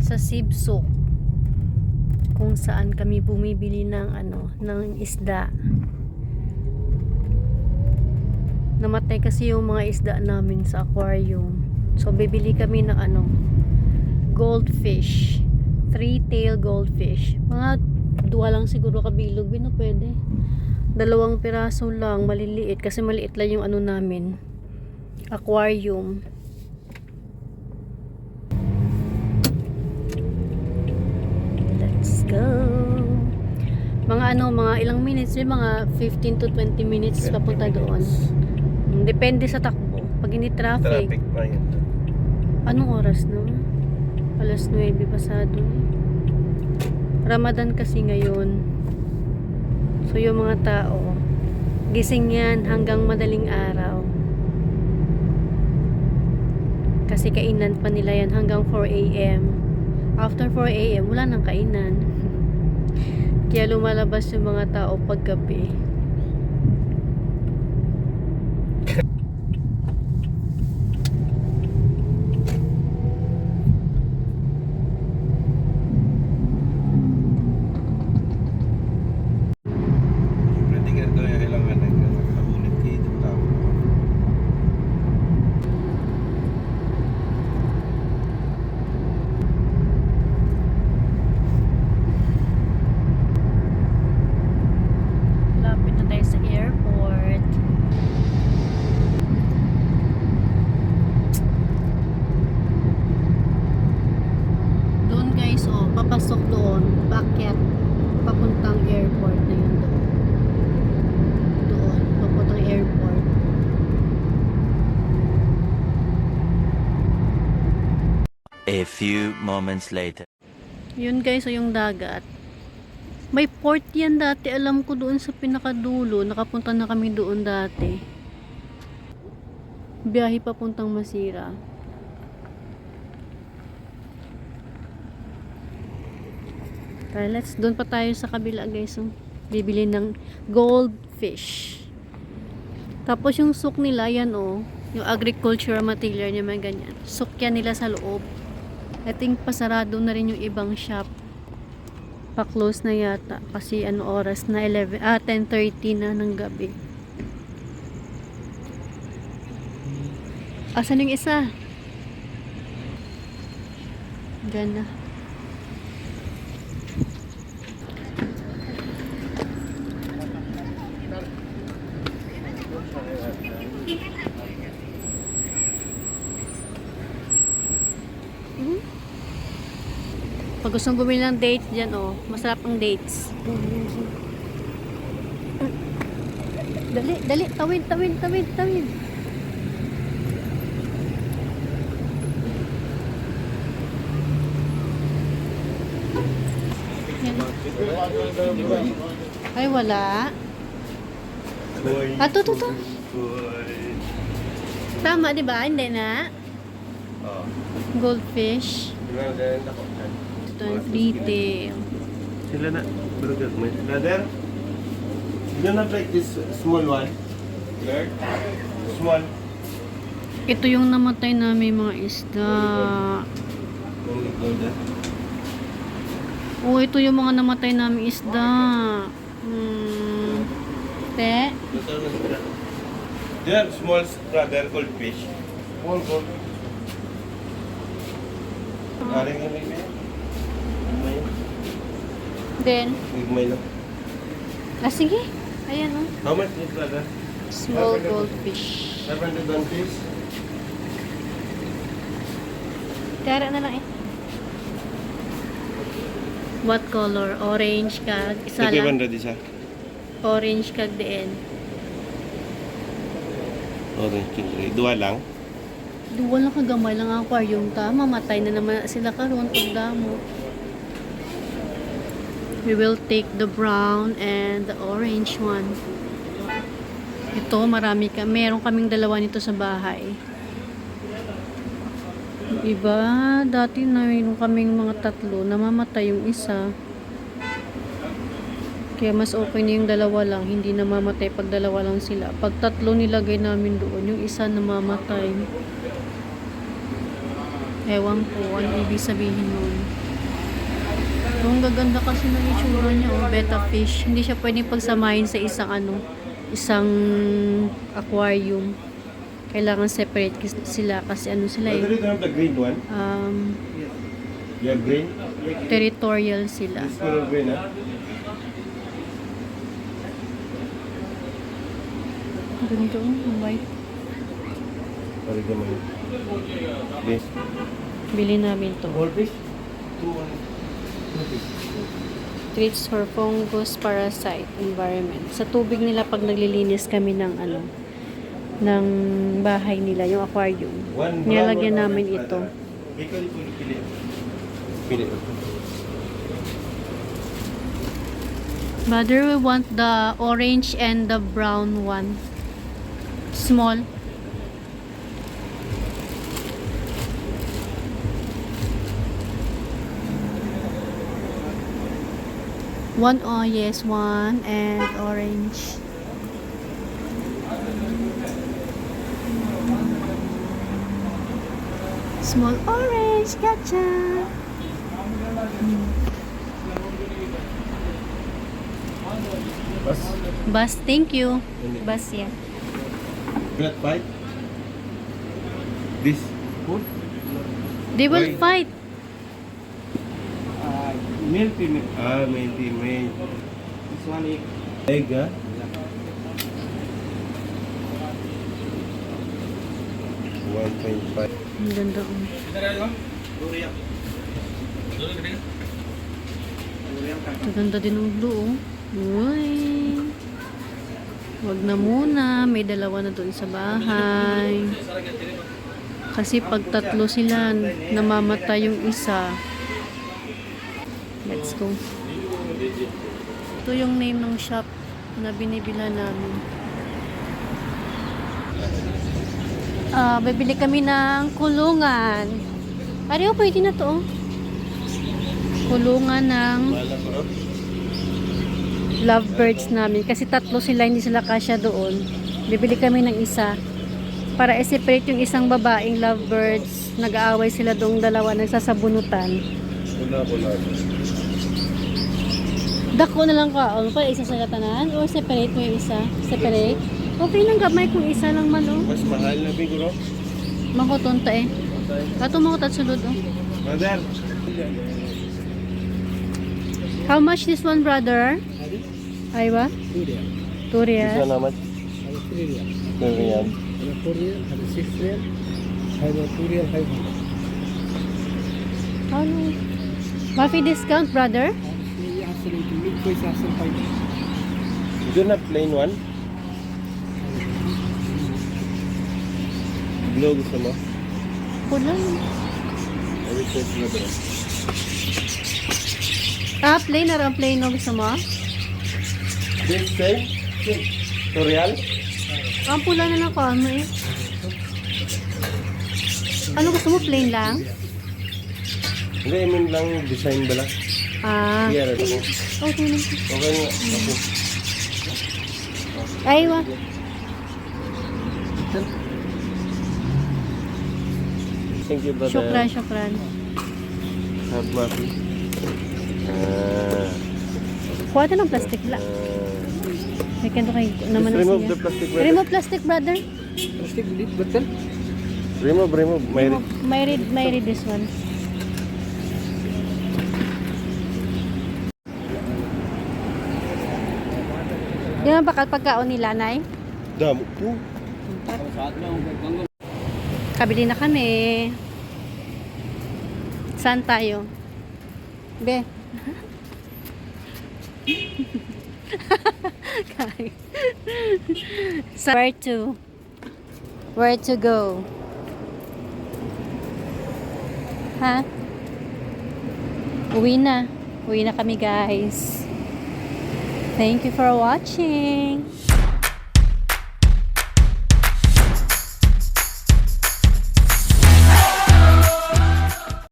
sa Sibsok, kung saan kami bumibili ng ng isda. Namatay kasi yung mga isda namin sa aquarium, so bibili kami ng goldfish, three-tail goldfish. Mga dua lang siguro kabilog, pwede. 2 piraso lang, maliliit kasi maliit lang yung namin, aquarium. Let's go. Mga ilang minutes, mga 15 to 20 minutes papunta doon. Depende sa takbo. Pag hindi traffic Pa yun. Anong oras na? 9:00 pasado. Ramadan kasi ngayon. So yung mga tao, gising yan hanggang madaling araw. Kasi kainan pa nila yan hanggang 4 AM. After 4 AM, wala nang kainan. Kaya lumalabas yung mga tao paggabi. Pwede ka ito yung kailangan nagkabulit kayo itong tao. Lapit na tayo sa airport. Doon guys, papasok doon, paakyat papuntang airport na yun doon. Doon, papuntang airport. A few moments later. Yun guys, yung dagat. May port yan dati, alam ko doon sa pinakadulo. Nakapunta na kami doon dati. Biyahe papuntang Masira. Doon pa tayo sa kabila guys. Bibili ng goldfish. Tapos yung souk nila, yan yung agricultural material niya, may ganyan. Souk yan nila sa loob. I think pasarado na rin yung ibang shop. Pa-close na yata. Kasi oras na 10:30 na ng gabi. Asan yung isa? Diyan na. Pag gusto mong bumili ng dates dyan, masarap ang dates. Dali, tawid. Yan. Ay, wala. To. Tama, di ba? Hindi na. Goldfish. Ito yung retail. Sila na. Brother? You not like this small one? Small? Ito yung namatay namin mga isda. Ito yung mga namatay namin isda. Te? There are small brother called fish. Small gold. Aring yung may Then? may lang. Sige. Ayan How much is brother? Small goldfish. 500 fish? Tara na lang What color? Orange kag. Isa lang. 500 isa. Orange kag din. Orange chili. Dua lang. Duwal lang kagamay lang ang aquarium ta. Mamatay na naman sila karon pag damo. We will take the brown and the orange one. Ito, meron kaming dalawa nito sa bahay. Iba, dati na mayroon kaming mga 3, namamatay yung isa. Kaya mas okay na yung 2 lang, hindi namamatay pag 2 lang sila. Pag 3 nilagay namin doon, yung isa namamatay. Ewan ko, ano ibig sabihin nun. Ang gaganda kasi ng itsura niya, oh, betta fish. Hindi siya pwedeng pagsamahin sa isang aquarium. Kailangan separate sila kasi ano sila Brother, you don't have the green one? You have green? territorial sila. This color green, huh? Ganda, oh, white. Sorry, the money. This. Bili namin to. All fish? 2 fish. Treats for fungus parasite environment. Sa tubig nila pag naglilinis kami ng ng bahay nila, yung aquarium. Nilalagyan namin ito. Ikaw ito pili. Pili. Mother, we want the orange and the brown one. Small. One, oh yes, one and orange. Small orange, gotcha. Bas? Bus, thank you. Bus, yeah. Not fight? This food? They will Why? fight. Male, female. Ah, male, female. This one is Egg, ah? 1.5. Ang ganda, oh. Ang ganda din ng blue, oh. Uy. Wag na muna. May dalawa na doon sa bahay. Kasi pag tatlo sila, namamatay yung isa. Let's go. Ito yung name ng shop na binibila namin. Bibili kami ng kulungan. Ariyo, pwede na to, oh. Kulungan ng lovebirds namin. Kasi tatlo sila, hindi sila kasya doon. Bibili kami ng isa. Para i-separate yung isang babaeng lovebirds. Nag-aaway sila doong dalawa, nagsasabunutan. Wala. Dako na lang ka. O, pa isa sa katanan? O separate mo yung isa? Separate? Okay lang gamay kung isa lang man, oh. Mas mahal na biguro. Makutunta eh. Kato mo ko tatsulod, oh. Brother. How much this one, brother? Aywa? 2 real. 2 This one real. how much? 3 real. 2 real. 4 real, 6 real. 2 real, 500. Ano? Mafi discount, brother? You don't have plain one? Blue gusto mo? Kulang. I will take blue. Plain na rin. Plain no gusto mo? This same? 2 real? Ang pula na lang ko, ano eh. Ano gusto mo? Plain lang? Hindi, I mean lang design ba lang? Here, ito ko. Okay lang. Okay nga. Ako. Aywa. Thank you, brother. Syukran. Have Mafi. Kuha ito ng plastic lang. May kento kayo naman Just na remove siya. the plastic, brother. Remove plastic, brother. Plastic bottle. Remove. May read this one. Yan ang pagkaon nila, Nay. Damo po. Kabili na kami. Saan tayo? Be. So, where to go? Ha? Uwi na kami, guys. Thank you for watching.